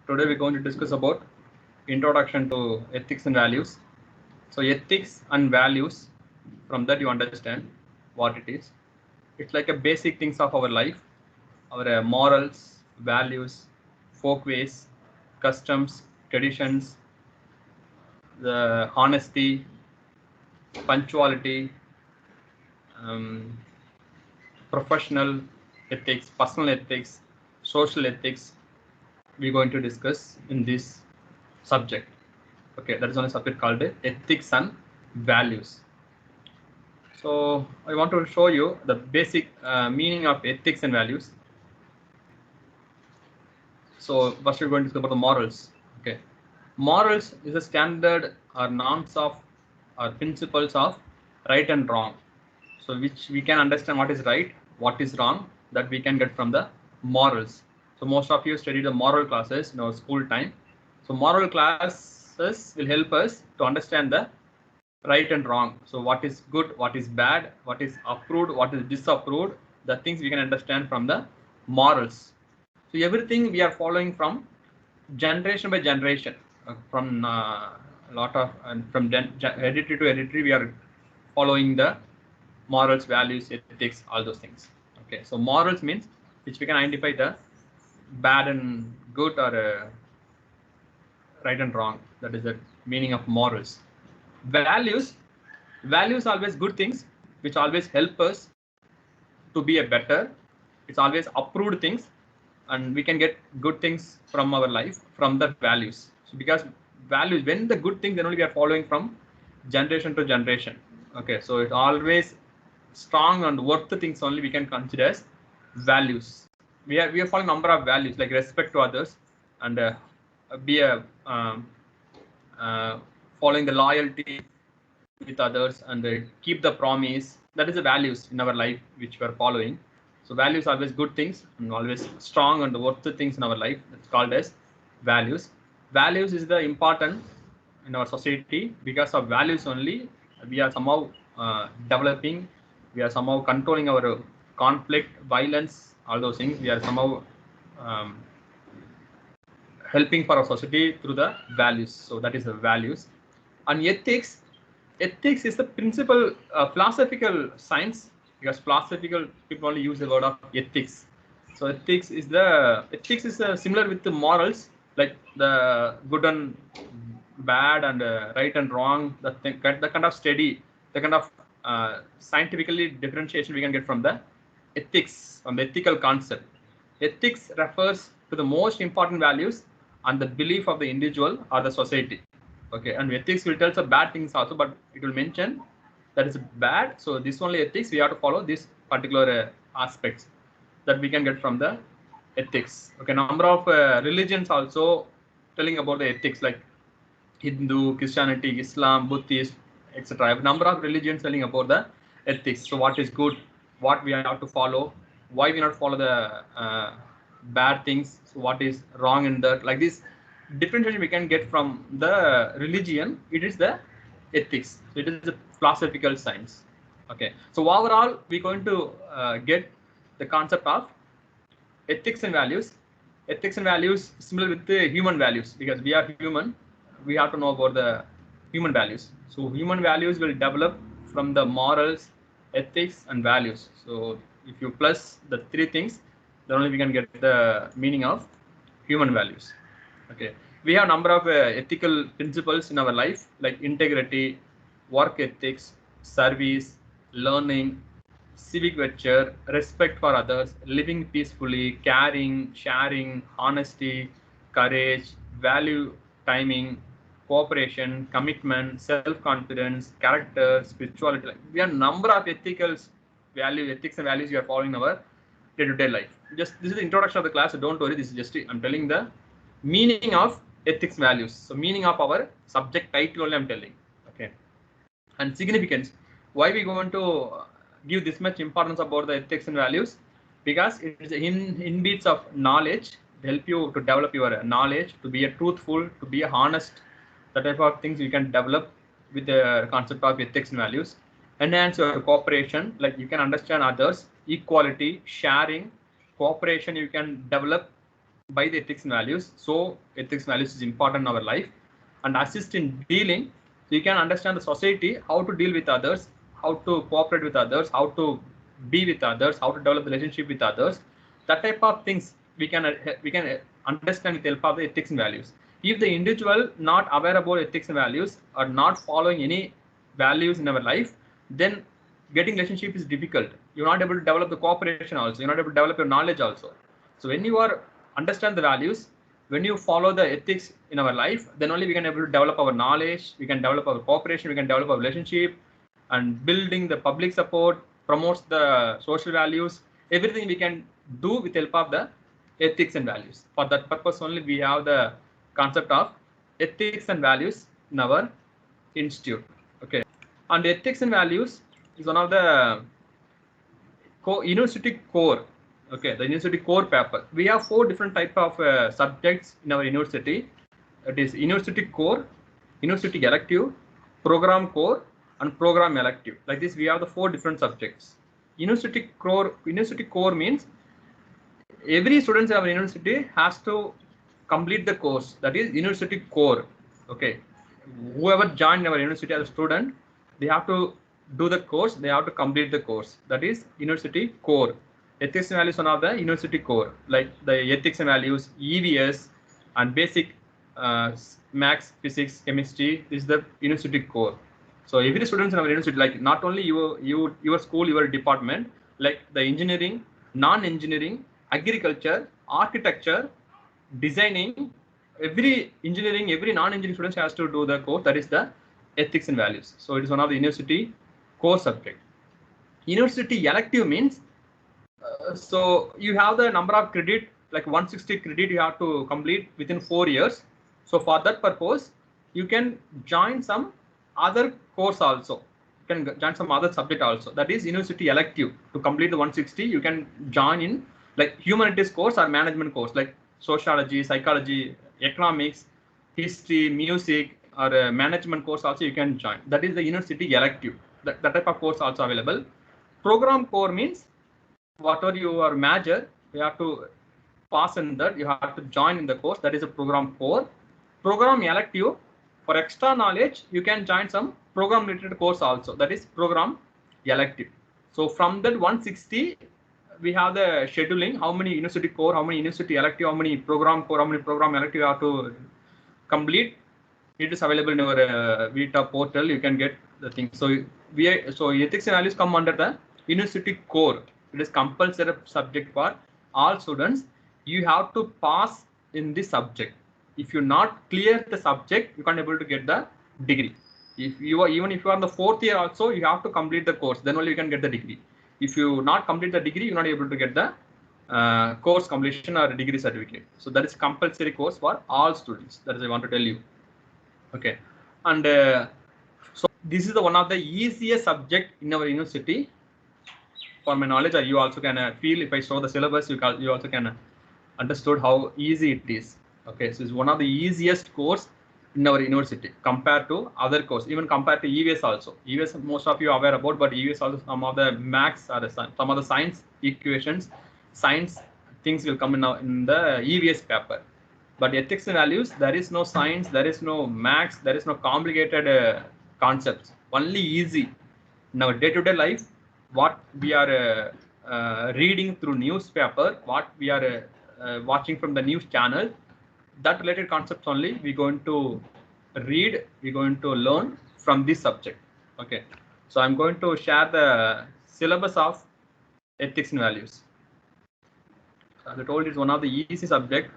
Today we're going to discuss about introduction to ethics and values. So ethics and values, from that you understand what it is. It's like a basic things of our life, our morals, values, folkways, customs, traditions, the honesty, punctuality, um, professional ethics, personal ethics, social ethics. We're going to discuss in this subject. Okay, that is on a subject called ethics and values. So I want to show you the basic meaning of ethics and values. So first we're going to discuss about the morals. Okay, morals is a standard or norms of or principles of right and wrong. So which we can understand what is right, what is wrong, that we can get from the morals. So most of you study the moral classes in our school time. So moral classes will help us to understand the right and wrong. So what is good, what is bad, what is approved, what is disapproved, the things we can understand from the morals. So everything we are following from generation by generation, from a lot of from hereditary to hereditary, we are following the morals, values, ethics, all those things. Okay, so morals means which we can identify the bad and good, or right and wrong. That is the meaning of morals. Values, values always good things which always help us to be a better. It's always approved things, and we can get good things from our life from the values. So because values, when the good things, then only we are following from generation to generation. Okay, so it's always strong and worth the things only we can consider as values. We are following number of values like respect to others, and be a uh, following the loyalty with others, and keep the promise. That is the values in our life which we are following. So values are always good things and always strong and worth the things in our life. That's called as values. Values is the important in our society. Because of values only, we are somehow developing, we are somehow controlling our conflict, violence, all those things. We are somehow um, helping for our society through the values. So that is the values. And ethics, ethics is the principal philosophical science, because philosophical people only use the word of ethics. So ethics is similar with the morals, like the good and bad, and right and wrong, the kind of study, the kind of scientifically differentiation we can get from the ethics, from the ethical concept. Ethics refers to the most important values and the belief of the individual or the society. Okay, and ethics will tell some bad things also, but it will mention that is bad. So this only ethics, we have to follow these particular aspects that we can get from the ethics. Okay, number of religions also telling about the ethics, like Hindu, Christianity, Islam, Buddhist, etc. I have a number of religions telling about the ethics. So what is good, what we have to follow, why we not follow the bad things, so what is wrong in that. Like this differentiation we can get from the religion. It is the ethics. So it is a philosophical science. Okay. So overall, we're going to get the concept of ethics and values. Ethics and values similar with the human values, because we are human. We have to know about the human values. So human values will develop from the morals, ethics, and values. So if you plus the three things, then only we can get the meaning of human values. Okay, we have number of ethical principles in our life, like integrity, work ethics, service, learning, civic virtue, respect for others, living peacefully, caring, sharing, honesty, courage, value, timing, cooperation, commitment, self-confidence, character, spirituality. Like, we have number of ethics and values we are following in our day-to-day life. Just this is the introduction of the class. So don't worry. This is just I'm telling the meaning of ethics values. So meaning of our subject title only I'm telling. Okay, and significance. Why we going to give this much importance about the ethics and values? Because it is in beats of knowledge to help you to develop your knowledge, to be a truthful, to be a honest. The type of things you can develop with the concept of ethics and values. Enhance your cooperation, like you can understand others, equality, sharing, cooperation you can develop by the ethics and values. So ethics and values is important in our life and assist in dealing. So you can understand the society, how to deal with others, how to cooperate with others, how to be with others, how to develop relationship with others. That type of things we can understand with the help of the ethics and values. If the individual not aware about ethics and values or not following any values in our life, then getting relationship is difficult. You're not able to develop the cooperation also. You're not able to develop your knowledge also. So when you are understand the values, when you follow the ethics in our life, then only we can able to develop our knowledge, we can develop our cooperation, we can develop our relationship, and building the public support, promotes the social values, everything we can do with help of the ethics and values. For that purpose only we have the concept of ethics and values in our institute. Okay, and ethics and values is one of the university core. Okay, the university core paper. We have 4 different type of subjects in our university. It is university core, university elective, program core, and program elective. Like this, we have the 4 different subjects. University core means every student in our university has to complete the course. That is university core. Okay, whoever joined our university as a student, they have to do the course, they have to complete the course. That is university core. Ethics and values one of the university core, like the ethics and values, EVS, and basic maths, physics, chemistry. This is the university core. So every student in our university, like not only your school, your department, like the engineering, non-engineering, agriculture, architecture, designing, every engineering, every non-engineering student has to do the course. That is the ethics and values. So it is one of the university core subject. University elective means so you have the number of credit, like 160 credit you have to complete within 4 years. So for that purpose, you can join some other course also. You can join some other subject also. That is university elective. To complete the 160, you can join in like humanities course or management course, like sociology, psychology, economics, history, music, or management course also you can join. That is the university elective. That type of course also available. Program core means whatever your major, you have to pass in that, you have to join in the course. That is a program core. Program elective, for extra knowledge, you can join some program related course also. That is program elective. So from that 160, we have the scheduling, how many university core, how many university elective, how many program core, how many program elective you have to complete. It is available in our Vita portal. You can get the thing. So ethics and values come under the university core. It is compulsory subject for all students. You have to pass in this subject. If you not clear the subject, you can't able to get the degree. If you are, even if you are in the 4th year also, you have to complete the course. Then only you can get the degree. If you not complete the degree, you're not able to get the course completion or degree certificate. So that is compulsory course for all students. That is I want to tell you. Okay, and so this is the one of the easiest subject in our university. For my knowledge, or you also can feel if I show the syllabus, you also can understood how easy it is. Okay, so it's one of the easiest course in our university compared to other course, even compared to EVS also. EVS most of you are aware about, but EVS also some of the maths or some of the science equations, science things will come in the EVS paper. But ethics and values, there is no science, there is no maths, there is no complicated concepts, only easy. In our day-to-day life, what we are reading through newspaper, what we are watching from the news channel, that related concepts only we're going to read, we're going to learn from this subject. Okay, so I'm going to share the syllabus of ethics and values. As I told, it's one of the easy subject,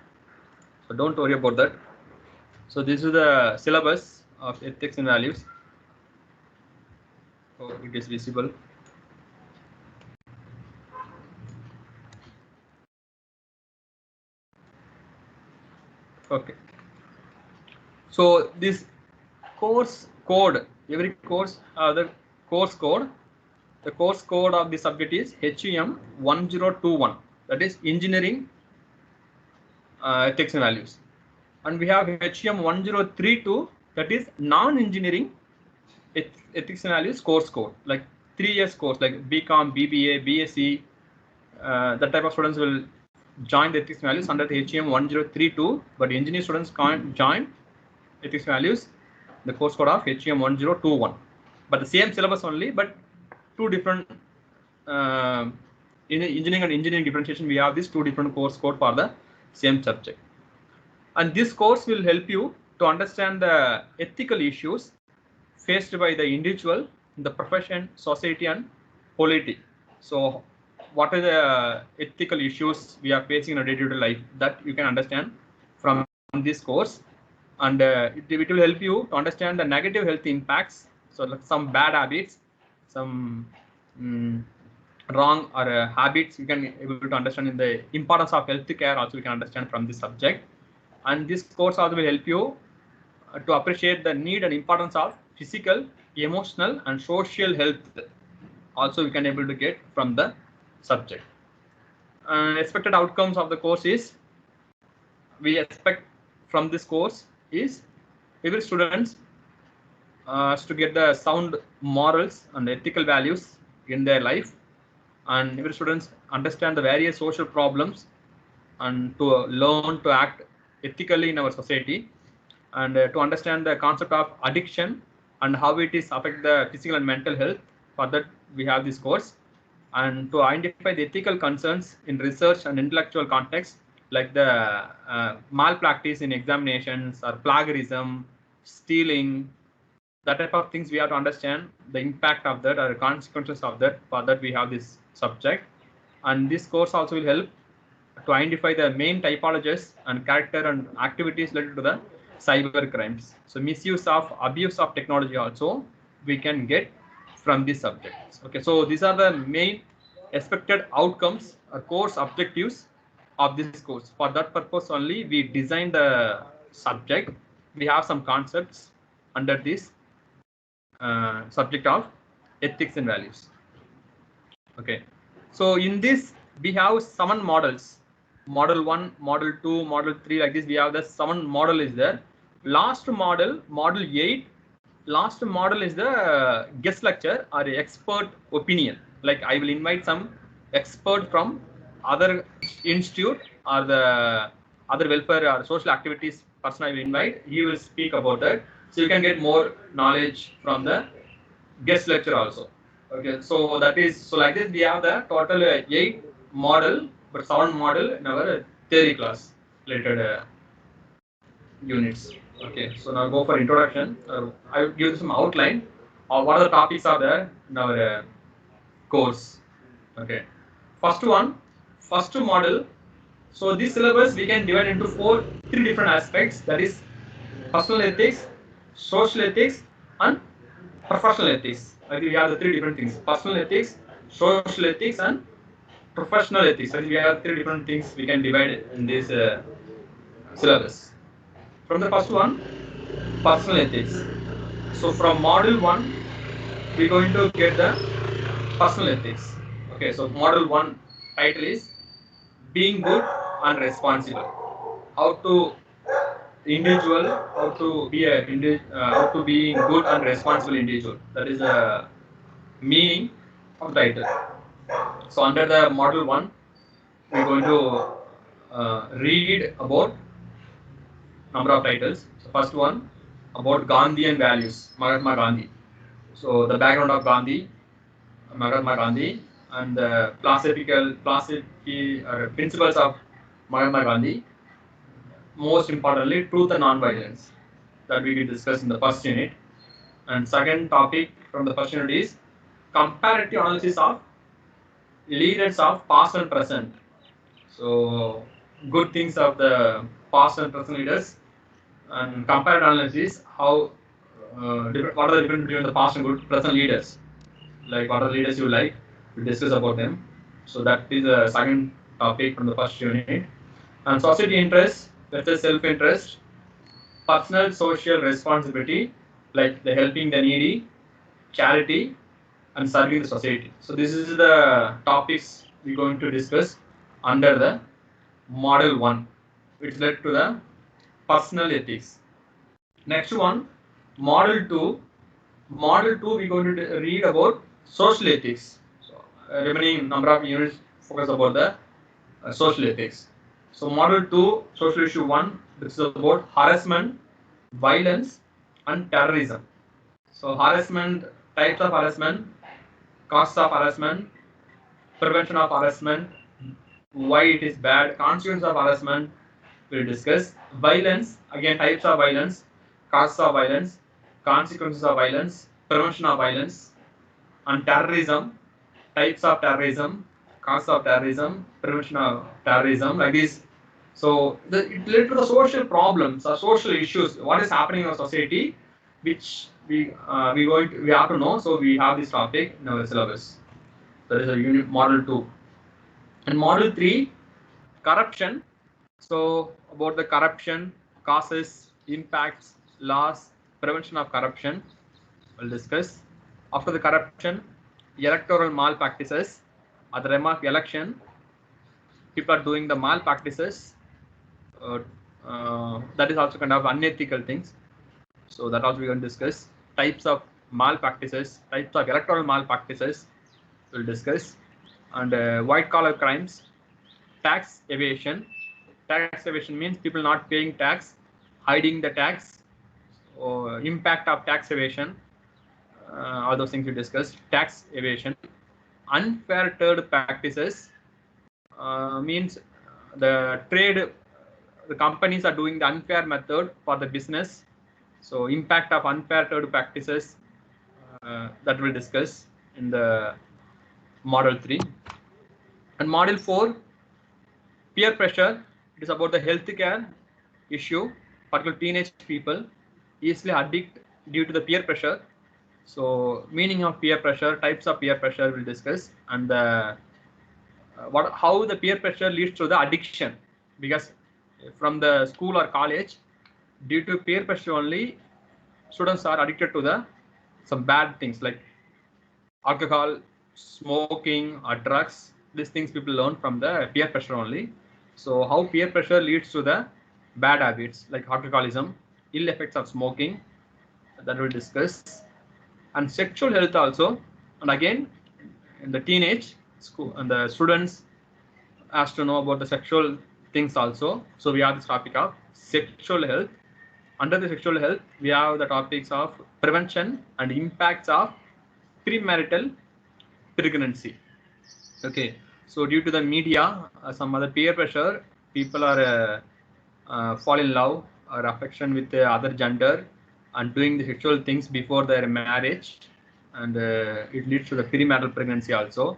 so don't worry about that. So this is the syllabus of ethics and values. So it is visible. Okay, so this course code, every course the course code, the course code of the subject is HEM 1021, that is engineering ethics and values. And we have HEM 1032, that is non-engineering ethics and values course code, like 3 years course, like BCom, BBA, BSc. That type of students will join the ethics values under the HEM 1032, but engineering students can't join ethics values, the course code of HEM 1021. But the same syllabus only, but two different in engineering and engineering differentiation, we have these two different course code for the same subject. And this course will help you to understand the ethical issues faced by the individual, the profession, society, and polity. So what are the ethical issues we are facing in a day-to-day life that you can understand from this course, and it will help you to understand the negative health impacts. So like some bad habits, some wrong or habits, you can able to understand in the importance of health care also you can understand from this subject. And this course also will help you to appreciate the need and importance of physical, emotional, and social health. Also, you can able to get from the subject. Expected outcomes of the course is, we expect from this course is every students to get the sound morals and ethical values in their life, and every students understand the various social problems and to learn to act ethically in our society, and to understand the concept of addiction and how it is affect the physical and mental health. For that we have this course, and to identify the ethical concerns in research and intellectual context, like the malpractice in examinations or plagiarism, stealing, that type of things we have to understand the impact of that or consequences of that. For that we have this subject, and this course also will help to identify the main typologies and character and activities related to the cyber crimes. So misuse of abuse of technology also we can get from these subjects. Okay, so these are the main expected outcomes or course objectives of this course. For that purpose only we designed the subject. We have some concepts under this subject of ethics and values. Okay, so in this we have 7 models. Model 1, model 2, model 3, like this we have the 7 model is there. Last model, model 8, last model is the guest lecture or expert opinion. Like I will invite some expert from other institute or the other welfare or social activities person I will invite. He will speak about that. So you can get more knowledge from the guest lecture also. Okay, so that is, so like this we have the total 8 model, but 7 model in our theory class related units. Okay, so now go for introduction. I will give some outline of what are the topics are there in our course. Okay, first model. So this syllabus we can divide into 3 different aspects, that is personal ethics, social ethics, and professional ethics. I think we have the 3 different things: personal ethics, social ethics, and professional ethics. I think we have 3 different things we can divide in this syllabus. From the first one, personal ethics. So from model 1, we're going to get the personal ethics. Okay, so model 1 title is being good and responsible. How to individual, how to be how to be good and responsible individual. That is the meaning of the title. So under the model 1, we're going to read about number of titles. So first one about Gandhian values, Mahatma Gandhi. So the background of Gandhi, Mahatma Gandhi, and the principles of Mahatma Gandhi. Most importantly, truth and non-violence, that we will discuss in the first unit. And second topic from the first unit is comparative analysis of leaders of past and present. So good things of the past and present leaders, and comparative analysis how what are the difference between the past and good present leaders. Like what are the leaders you like, we discuss about them. So that is the second topic from the first unit. And society interest versus self-interest, personal social responsibility, like the helping the needy, charity, and serving the society. So this is the topics we're going to discuss under the model 1, which led to the personal ethics. Next one, model 2. Model 2, we're going to read about social ethics. So remaining number of units focus about the social ethics. So model 2, social issue 1, this is about harassment, violence and terrorism. So harassment, types of harassment, causes of harassment, prevention of harassment, why it is bad, consequences of harassment we'll discuss. Violence, again types of violence, causes of violence, consequences of violence, prevention of violence, and terrorism, types of terrorism, causes of terrorism, prevention of terrorism, like this. So it led to the social problems or social issues. What is happening in our society, which we have to know. So we have this topic in our syllabus. That is a unit model 2. And model 3, corruption. So about the corruption, causes, impacts, laws, prevention of corruption, we'll discuss. After the corruption, electoral malpractices. At the time of election, people are doing the malpractices. That is also kind of unethical things. So that also we're going to discuss. Types of malpractices, types of electoral malpractices, we'll discuss. And white collar crimes, tax evasion. Tax evasion means people not paying tax, hiding the tax, or impact of tax evasion. All those things we discussed. Tax evasion. Unfair trade practices means the trade, the companies are doing the unfair method for the business. So impact of unfair trade practices, that we'll discuss in the model 3. And model 4, peer pressure. It is about the healthcare issue. Particularly teenage people easily addict due to the peer pressure. So meaning of peer pressure, types of peer pressure we'll discuss, and how the peer pressure leads to the addiction. Because from the school or college, due to peer pressure only, students are addicted to some bad things like alcohol, smoking, or drugs. These things people learn from the peer pressure only. So how peer pressure leads to the bad habits like alcoholism, ill effects of smoking, that we'll discuss. And sexual health also. And again, in the teenage school, and the students has to know about the sexual things also. So we have this topic of sexual health. Under the sexual health, we have the topics of prevention and impacts of premarital pregnancy. Okay, so due to the media, some other peer pressure, people are fall in love or affection with the other gender and doing the sexual things before their marriage, and it leads to the premarital pregnancy also.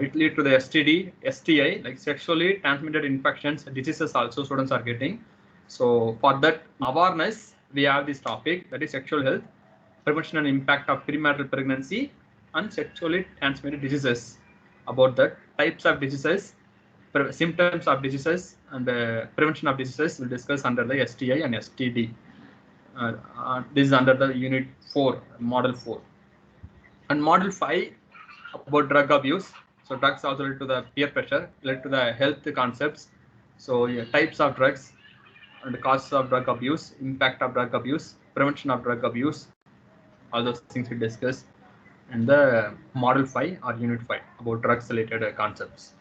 It leads to the STD, STI, like sexually transmitted infections, diseases also students are getting. So for that awareness, we have this topic, that is sexual health, prevention and impact of premarital pregnancy and sexually transmitted diseases. About the types of diseases, symptoms of diseases, and prevention of diseases we'll discuss under the STI and STD. This is under the unit 4, model 4. And model 5 about drug abuse. So drugs also led to the peer pressure, led to the health concepts. So yeah, types of drugs and the causes of drug abuse, impact of drug abuse, prevention of drug abuse, all those things we discuss in the model 5 or unit 5 about drugs related concepts.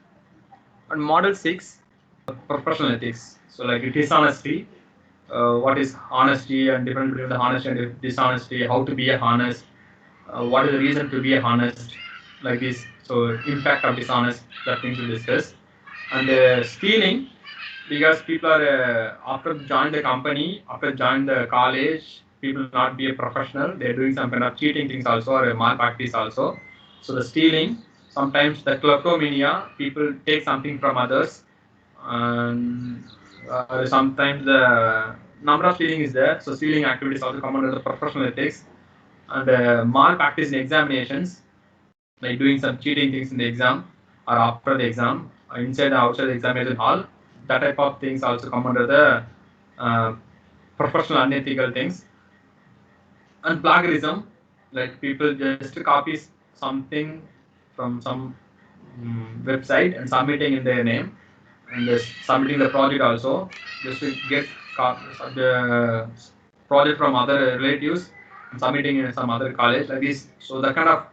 And model 6, professional ethics. So like dishonesty, what is honesty and difference between the honesty and dishonesty, how to be a honest, what is the reason to be a honest, like this. So impact of dishonest, that things we discuss. And stealing, because people are after join the company, after join the college, people not be a professional, they're doing some kind of cheating things also or malpractice also. So the stealing, sometimes the kleptomania, people take something from others, and sometimes the number of stealing is there. So stealing activities also come under the professional ethics. And malpractice in examinations, like doing some cheating things in the exam or after the exam, inside or outside the examination hall, that type of things also come under the professional unethical things. And plagiarism, like people just copy something from some website and submitting in their name, and submitting the project also just to get the project from other relatives and submitting in some other college, like this. So the kind of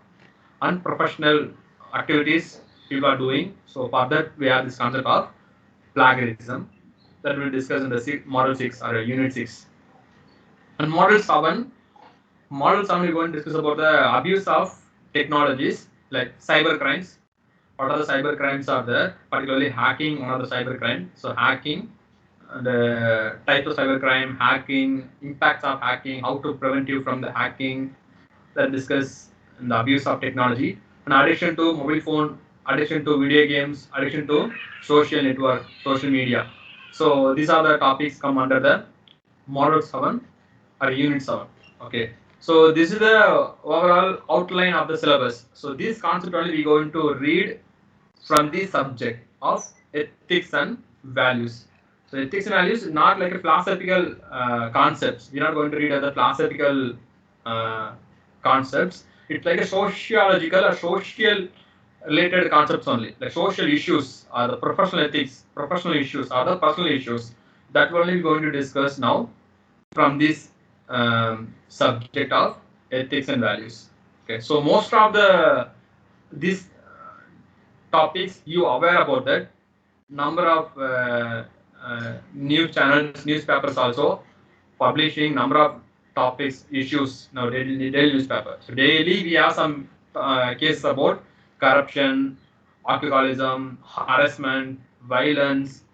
unprofessional activities people are doing. So for that, we have this concept of plagiarism that we'll discuss in the model 6 or unit 6. And model 7, we're going to discuss about the abuse of technologies like cyber crimes. What are the cyber crimes are there? Particularly hacking, one of the cyber crime. So hacking, the types of cyber crime, hacking, impacts of hacking, how to prevent you from the hacking. That discuss the abuse of technology, and addiction to mobile phone, addiction to video games, addiction to social network, social media. So these are the topics come under the model 7 or unit 7. Okay. So this is the overall outline of the syllabus. So this concept only we going to read from the subject of ethics and values. So ethics and values is not like a philosophical concepts. We're not going to read other philosophical concepts. It's like a sociological or social related concepts only, like social issues or the professional ethics, professional issues or the personal issues. That only we're going to discuss now from this subject of ethics and values. Okay, so most of the these topics you aware about that. Number of news channels, newspapers also publishing number of topics, issues now daily newspaper. So daily we have some cases about corruption, alcoholism, harassment, violence,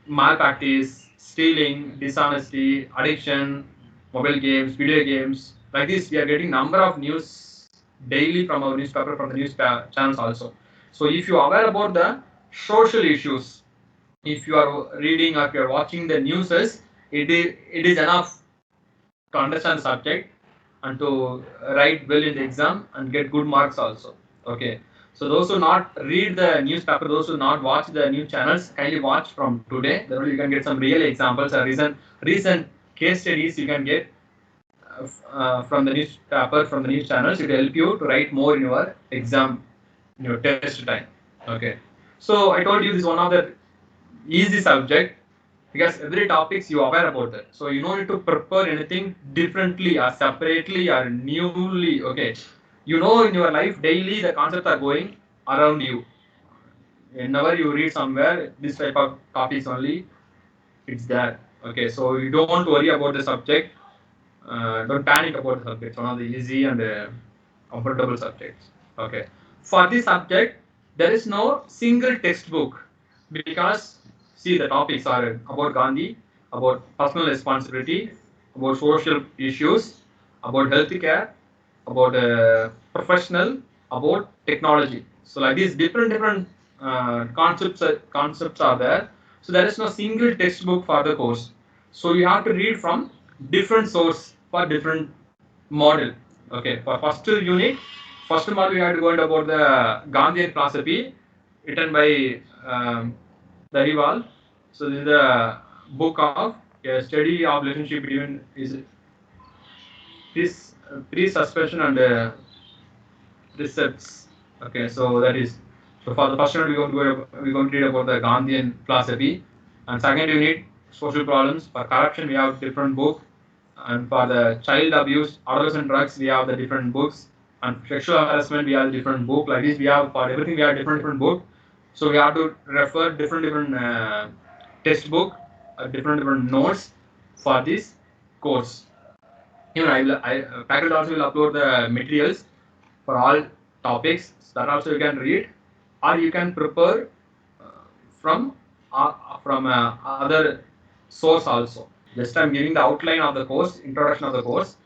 malpractice, stealing, dishonesty, addiction, mobile games, video games. Like this, we are getting number of news daily from our newspaper, from the news channels also. So if you are aware about the social issues, if you are reading or if you are watching the news, it is enough to understand the subject and to write well in the exam and get good marks also. Okay. So those who not read the newspaper, those who not watch the news channels, kindly watch from today. Then you can get some real examples or recent case studies you can get from the newspaper, from the news channels. It will help you to write more in your exam, in your test time. Okay. So I told you this is one of the easy subject because every topics you are aware about that. So you don't need to prepare anything differently or separately or newly. Okay. You know in your life daily the concepts are going around you. Whenever you read somewhere, this type of topics only, it's there. Okay. So you don't worry about the subject. Don't panic about the subject. It's one of the easy and comfortable subjects. Okay. For this subject, there is no single textbook because see the topics are about Gandhi, about personal responsibility, about social issues, about healthcare, about professional, about technology. So like these different concepts are there. So there is no single textbook for the course. So you have to read from different source for different model. Okay, for first unit, first model we have to go into about the Gandhian philosophy written by Dariwal. So this is the book of a study of relationship between this pre-suspension and recepts. Okay, so that is so for the first unit we're going to read about the Gandhian philosophy, and second unit social problems. For corruption we have different book, and for the child abuse, adolescent drugs we have the different books, and sexual harassment we have the different book. Like this we have for everything we have different book. So we have to refer different textbook, different notes for this course. Even faculty also will upload the materials for all topics. So that also you can read, or you can prepare from other source also. Just I'm giving the outline of the course, introduction of the course.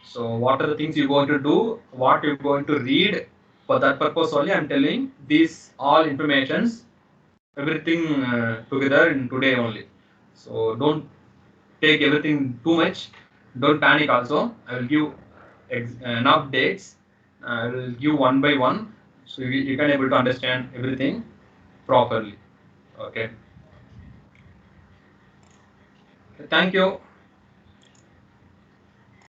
So what are the things you're going to do, what you're going to read. For that purpose only I'm telling these all informations, everything together in today only. So don't take everything too much. Don't panic also. I will give enough dates. I will give one by one, so you can able to understand everything properly. Okay. Thank you.